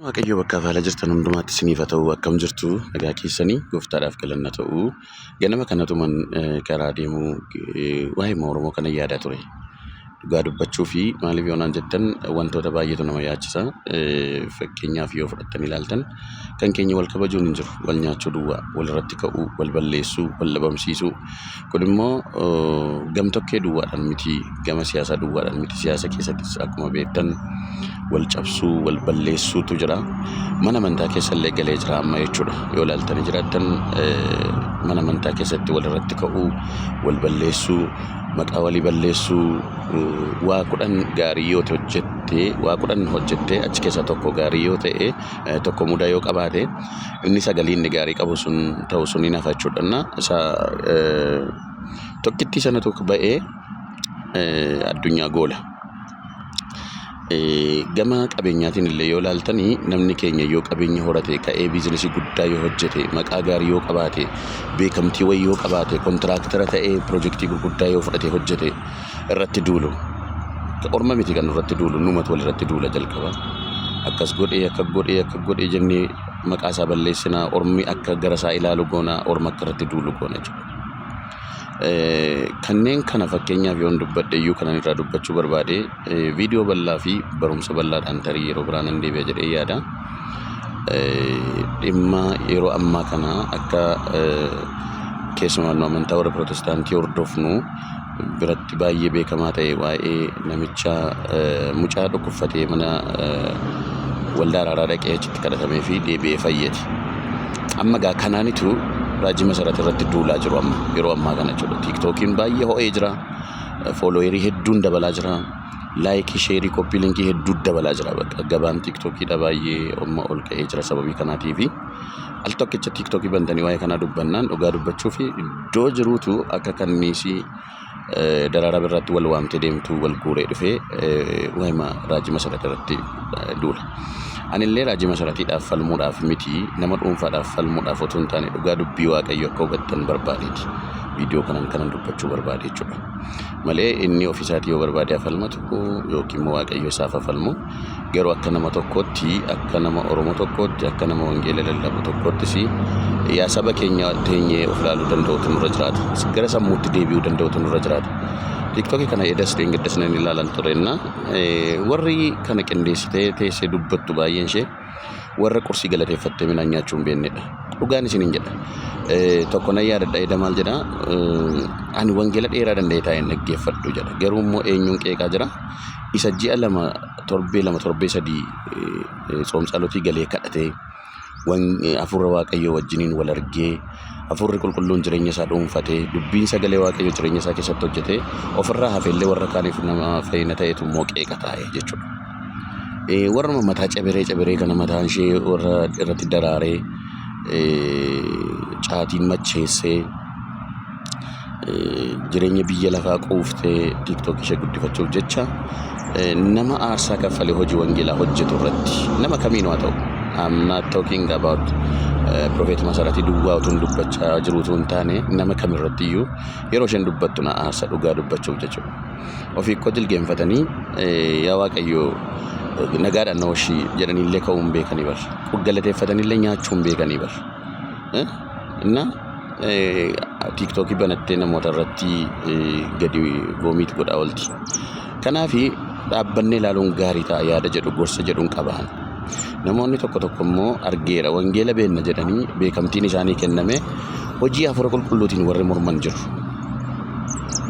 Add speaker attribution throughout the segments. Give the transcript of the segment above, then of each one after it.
Speaker 1: Waaqayyo bakka haala jirtan hundumaatti isiniif haa ta'u akkam jirtu nagaa keessanii gooftaadhaaf galanna ta'u ganama kanatuman karaa deemu waa'ee Oromoo kana yaadaa ture. Dhugaa dubbachuu fi maaliif yoonaan jettan wantoota baay'eetu nama yaachisa. Fakkeenyaaf yoo fudhattan ilaaltan kan keenya wal kabajuun hin jiru. Wal nyaachuu duwwaa, wal irratti ka'uu, wal balleessuu, wal dhabamsiisuu. Kun immoo gamtokkee duwwaadhaan miti, gama siyaasaa duwwaadhaan miti. Siyaasa keessattis akkuma beektan wal cabsuu, wal balleessuutu jira. Mana amantaa keessallee galee jira amma jechuudha. Yoo ilaaltanii jiraattan mana amantaa keessatti wal irratti ka'uu, wal balleessuu, maqaa walii balleessuu, waa kudhan gaarii yoo hojjettee, waa kudhan hojjettee achi keessaa tokko gaarii yoo ta'e, tokko mudaa yoo qabaate, inni sagalee inni gaarii qabu sun ta'u sun hin hafa jechuudha. Isa tokkittii sana tokko ba'ee addunyaa goola. Gama qabeenyaatiin illee yoo ilaaltanii namni keenya yoo qabeenya horate ka'ee biizinesii guddaa yoo hojjete, maqaa gaarii yoo qabaate, beekamtii wayii yoo qabaate, kontiraaktara ta'ee piroojeektii gurguddaa yoo fudhatee hojjete irratti duulu. Orma miti kan irratti duulu, numatu wal irratti duula jalqaba. Akkas godhee jennee maqaa isaa balleessinaa, ormi akka gara isaa ilaalu goona, orma akka irratti duulu goona jechuudha. Kanneen kana fakkeenyaaf yoon dubbadhe iyyuu kanan irraa dubbachuu barbaade viidiyoo bal'aa fi barumsa bal'aadhaan tarii yeroo biraan hin deebi'a jedhee yaada. Dhimma yeroo ammaa kana akka keessumaa amantaa warra Pirootestaantii hordofnu biratti baay'ee beekamaa ta'e waa'ee namicha mucaa dhukkubfatee mana waldaa araaraa dhaqee achitti kadhatamee fi deebi'ee fayyate. Amma gaa kanaanitu raajii masarata irratti duulaa jiru amma yeroo ammaa kana jechuudha. Tiiktookiin baay'ee ho'ee jira. Fooloowerii hedduun dabalaa jira. Laayikii, sheerii, koppii linkii hedduu dabalaa jira. Bakka gabaan tiiktookiidha baay'ee amma ol ka'ee jira sababii kanaatiifi. Al tokkicha tiiktookii bantanii waa'ee kanaa dubbannaan dhugaa dubbachuu fi iddoo jiruutu akka kanniisii daraaraa birratti wal waamtee deemtu wal guuree dhufee waa'ima raajii masarata irratti duula. Anillee raajii masaratiidhaaf falmuudhaaf miti, nama dhuunfaadhaaf falmuudhaaf otoo hin taane dhugaa dubbii Waaqayyo akka hubattan barbaadeeti. Viidiyoo kanan dubbachuu barbaade jechuudha. Malee inni ofiisaatii yoo barbaade falmatu yookiin immoo Waaqayyo isaaf falmu garuu akka nama tokkootti, akka nama Oromoo tokkootti, akka nama wangeela lallabu tokkoottis yaa saba keenya teenyee of ilaaluu danda'utu nurra jiraata. Gara sammuutti deebi'uu danda'utu nurra jiraata. Tiiktookii kana edas deengeddas nan ilaalan turenna warri kana qindeessitee teessee dubbattu baay'een ishee warra qursii galateeffattee midhaan nyaachuu hin beeknedha. Dhugaan isiniin jedha. Tokko nan yaadadha edda maal jedha ani wangeela dheeraa danda'e taa'een dhaggeeffadhu jedha. Garuu immoo eenyuun qeeqaa jira isa ji'a lama torbee sadii tsoomsaalotii galee kadhatee hafuura Waaqayyoo wajjiniin wal argee hafuurri qulqulluun jireenya isaa dhuunfatee dubbiin sagalee Waaqayyoo jireenya isaa keessatti hojjetee ofirraa hafeellee warra kaaniif nama fayyina ta'etu immoo qeeqa taa'e jechuudha. Warra mataa caberee kana mataan ishee warra irratti daraaree caatiin macheessee jireenya biyya lafaa quuftee tiiktookii ishee guddifachuuf jecha nama aarsaa kaffalee hojii wangeelaa hojjetu irratti nama kamiin haa ta'u. I'm not talking about Prophet Masaratii duwwaa utuu dubbachaa jiruutu hin taane nama kamirratti iyyuu yeroo isheen dubbattu na aarsa dhugaa dubbachuuf jechuudha. Ofii koo jilgeenfatanii yaa Waaqayyo nagaadhaan na washii jedhaniillee ka'uu hin beekanii bar. Galateeffataniillee nyaachuu hin beekanii bar. Inna tiiktookii banattee namoota irratti gadi voomiit godhaa oolti. Kanaafi dhaabbannee ilaaluun gaarii ta'a yaada jedhu gorsa jedhuun qabaan. Namoonni tokko immoo argeera wangeela beenna jedhanii beekamtiin isaanii kenname hojii hafuura qulqulluutiin warri morman jiru.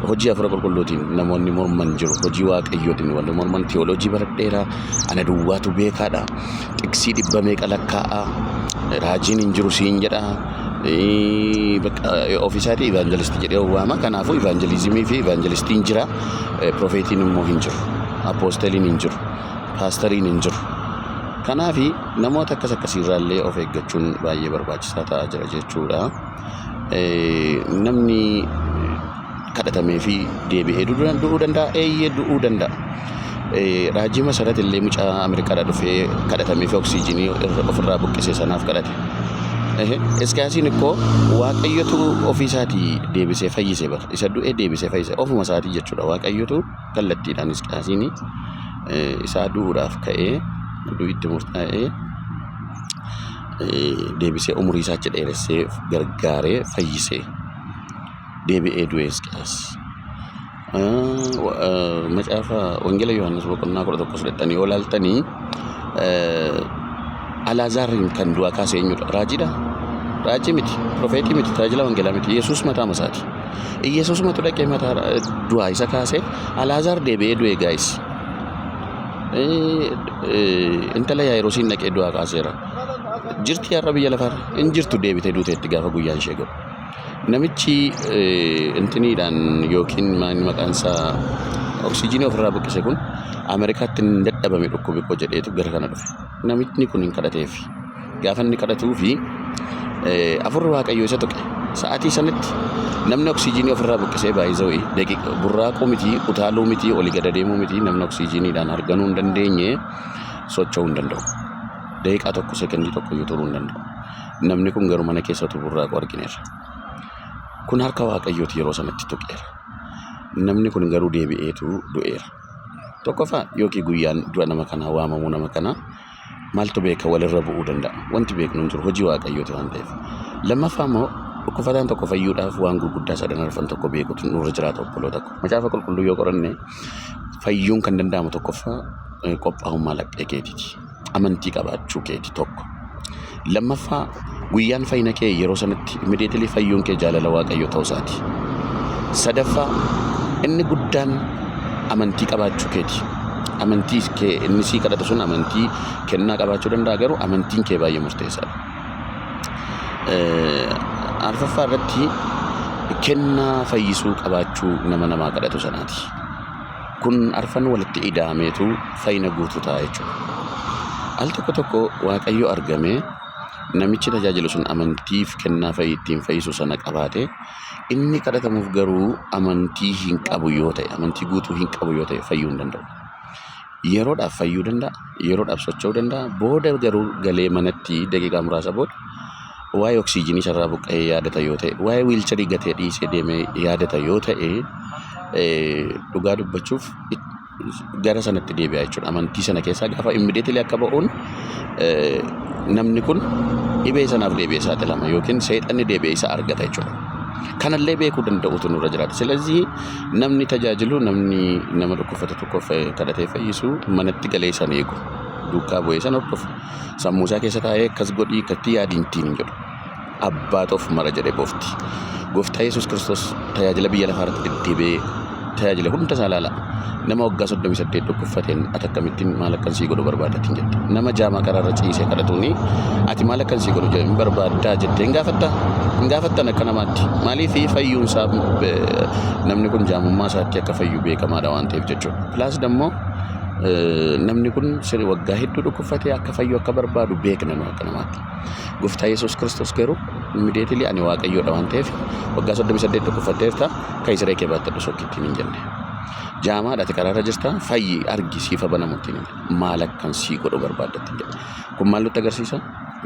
Speaker 1: Hojii hafuura qulqulluutiin namoonni morman jiru. Hojii Waaqayyootiin warri morman teoloojii baradheeraa ana duwwaatu beekaadha. Xiqsii 100 meeqa lakkaa'aa raajiin hin jiru siin jedha. Ofiisaatii ivaanjelistii jedhee waama. Kanaafuu ivaanjelizimii fi ivaanjelistiin jira. Profeetiin immoo hin jiru. Apoosteliin hin jiru. Paastariin hin jiru. Kanaafi namoota akkasiirraallee of eeggachuun baay'ee barbaachisaa ta'aa jira jechuudha. Namni kadhatamee fi deebi'ee du'uu danda'a, du'uu danda'a. Raajii masarati illee mucaa Ameerikaadhaa dhufee kadhatamee fi oksijiinii ofirraa buqqisee sanaaf kadhate. Iskaasiin ikkoo Waaqayyotu ofiisaatii deebisee fayyisee bara. Isa du'ee deebisee fayyisee ofuma isaatii jechuudha. Waaqayyotu kallattiidhaan iskaasiin isaa du'uudhaaf ka'ee du'itti murtaa'ee deebisee umurii isaa dheeressee gargaaree fayyisee deebi'ee du'e Hisqiyaas. Macaafa Wangeela Yohaannis boqonnaa 11 fudhattanii yoo ilaaltanii Alaazaariin kan du'aa kaase eenyudha? Raajiidha? Raajii miti, profeetii miti, tajaajila wangeelaa miti, Yesuus mataa masaati. Yesuus matu dhaqee mataa du'aa isa kaase Alaazaar deebi'ee du'e gaayis. Intala Yaa'iroosiin dhaqee du'aa kaaseera. Jirti har'a biyya lafaarra hin jirtu deebitee duuteetti gaafa guyyaan ishee gahu. Namichi intiniidhaan yookiin maqaan isaa oksijiinii ofirraa buqqise kun Ameerikaatti hin dadhabame dhukkubee koo jedheetu gara kana dhufe. Namichi kun hin kadhateef. Gaafa inni kadhatuu fi afurri Waaqayyoo isa tuqe. Sa'aatii sanatti namni oksijiinii ofirraa buqqisee baay'isawee daqiiqa burraaquu miti, utaaluu miti, olii gad deemuu miti, namni oksijiiniidhaan arganuu hin dandeenye socho'uu hin danda'u. Daqiiqaa tokko sekondii tokko iyyuu turuu hin danda'u. Namni kun garuu mana keessatti burraaquu argineera. Kun harka Waaqayyooti yeroo sanatti tuqeera. Namni kun garuu deebi'eetu du'eera. Tokkoffaa yookiin guyyaan du'a nama kanaa waamamuu nama kanaa maaltu beeka walirra bu'uu danda'a. Wanti beeknu hin jiru hojii Waaqayyooti waan ta'eef. Lammaffaa immoo dhukkufataan tokko fayyuudhaaf waan gurguddaa sadan arfan tokko beekutu nurra jiraata obboloota tokko. Macaafa qulqulluu yoo qoranne fayyuun kan danda'amu tokkoffaa qophaa'ummaa laphee keetiiti. Amantii qabaachuu keeti tokko. Lammaffaa guyyaan fayyina kee yeroo sanatti immediately fayyuun kee jaalala Waaqayyoo ta'uu isaati. Sadaffaa inni guddaan amantii qabaachuu keeti. Amantii kee inni sii kadhatu sun amantii kennaa qabaachuu danda'a garuu amantiin kee baay'ee murteessaadha. Arfaffaa irratti kennaa fayyisuu qabaachuu nama namaa kadhatu sanaati. Kun arfan walitti ida'ameetu fayyina guutuu ta'a jechuudha. Al tokko tokko Waaqayyo argamee namichi tajaajilu sun amantiif kennaa ittiin fayyisu sana qabaate inni kadhatamuuf garuu amantii hin qabu yoo ta'e, amantii guutuu hin qabu yoo ta'e fayyuu hin danda'u. Yeroodhaaf fayyuu danda'a, yeroodhaaf socho'uu danda'a, booda garuu galee manatti daqiiqaa muraasa booda waa'ee oksijiinii sarraa buqqa'ee yaadata yoo ta'e, waa'ee wiilcharii gatee dhiisee deemee yaadata yoo ta'e dhugaa dubbachuuf gara sanatti deebi'a jechuudha. Amantii sana keessaa gaafa immediately akka ba'uun namni kun dhibee sanaaf deebi'ee saaxilama yookiin seexanni deebi'ee isa argata jechuudha. Kanallee beekuu danda'utu nurra jiraata. Silazii namni tajaajilu namni nama dhukkubsate tokkoof kadhatee fayyisu manatti galee sana eegu. Duukaa bu'ee sana hordofu. Sammuu isaa keessa taa'ee akkas godhii akkatti yaadiintiin hin jedhu. Abbaatu of mara jedhee boofti. Gooftaa Yesuus Kiristoos tajaajila biyya lafaarratti deddeebi'ee tajaajila hunda isaa ilaala. Nama waggaa 38 dhukkubfateen ati akkamittiin maal akkan sii godhu barbaadatiin jette. Nama jaamaa karaarra ciisee kadhatuuni ati maal akkan sii godhu hin barbaaddaa jettee hin gaafattan akka namaatti. Maaliif fayyuun isaa namni kun jaamummaa isaatti akka fayyu beekamaadha waan ta'eef jechuudha. Pilaas dammoo namni kun waggaa hedduu dhukkubfatee akka fayyu akka barbaadu beekna nu akka namaatti. Gooftaa Yesuus Kiristoos garuu immediately ani Waaqayyoodha waan ta'eef waggaa 38 dhukkubfatteerta kan Israa'el kee baattadhu sokkittiin hin jenne. Jaamaadha ati karaarra jirta fayyi argisiifa banamuttiin maal akkan sii godhu barbaaddattiin jedhe. Kun maal nutti agarsiisa?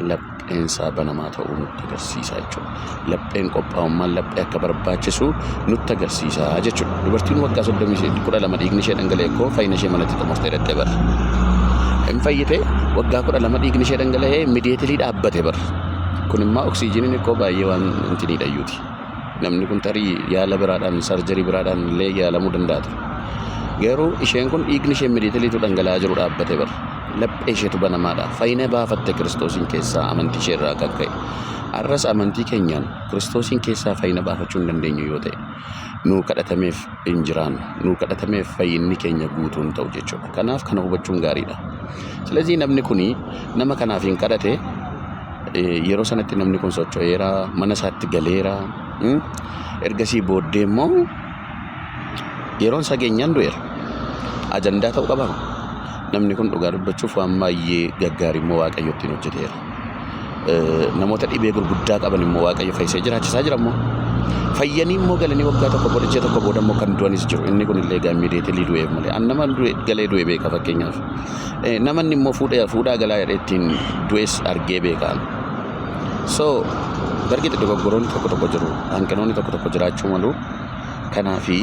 Speaker 1: Lapheensaa banamaa ta'uu nutti agarsiisa jechuudha. Lapheen qophaa'ummaan laphee akka barbaachisu nutti agarsiisa jechuudha. Dubartiin waggaa 12 dhiigni ishee dhangala'e koo fayyina ishee manatti xumurtee dhattee bara. Hin fayyite waggaa 12 dhiigni ishee dhangala'ee immediately dhaabbate bara. Kun immoo oksijiiniin koo baay'ee waan intiniidha iyyuuti. Namni kun tarii yaala biraadhaan sarjarii biraadhaan illee yaalamuu danda'a. Garuu isheen kun dhiigni ishee immediatelytu dhangala'aa jiru dhaabbate bara. Laphee isheetu banamaadha. Fayyina baafatte Kiristoosiin keessaa amantii ishee irraa kan ka'e. Har'as amantii keenyaan Kiristoosiin keessaa fayyina baafachuu hin dandeenyu yoo ta'e nuu kadhatameef hin jiraannu. Nuu kadhatameef fayyinni keenya guutuun ta'u jechuudha. Kanaaf kana hubachuun gaariidha. Silazii namni kuni nama kanaaf hin kadhate yeroo sanatti namni kun socho'eera, mana isaatti galeera. Ergasii booddee immoo yeroon isaa geenyaan du'eera. Ajandaa ta'uu qaba. Namni kun dhugaa dubbachuuf waan baay'ee gaggaarii immoo Waaqayyo ittiin hojjeteera. Namoota dhibee gurguddaa qaban immoo Waaqayyo fayyisee jiraachisaa jira immoo. Fayyanii immoo galanii waggaa tokko booda ji'a tokko booda immoo kan du'anis jiru. Inni kun illee immediately du'eef malee. An nama galee du'e beeka fakkeenyaaf. Namanni immoo fuudhaa galaa ittiin du'es argee beekaan. So dargite dogoggoroonni tokko jiru. Hanqinoonni tokko jiraachuu malu. Kanaafi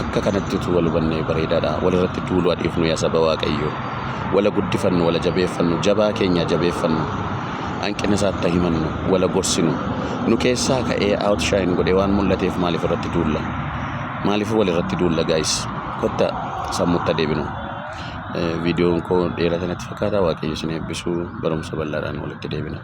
Speaker 1: akka kanatti utuu wal hubannee bareedaadha. Walirratti duuluu adiifnu yaa saba Waaqayyoo. wala guddifannu wala jabeeffannu jabaa keenya jabeeffannu hanqina isaatti himannu wala gorsinu nu keessaa ka'ee outshine godhee waan mul'ateef maaliif irratti duulla maaliif wal irratti duulla guys kotta sammuutti deebinu viidiyoon koo dheeraa tanatti fakkaata waaqayyo isin eebbisu barumsa bal'aadhaan walitti deebina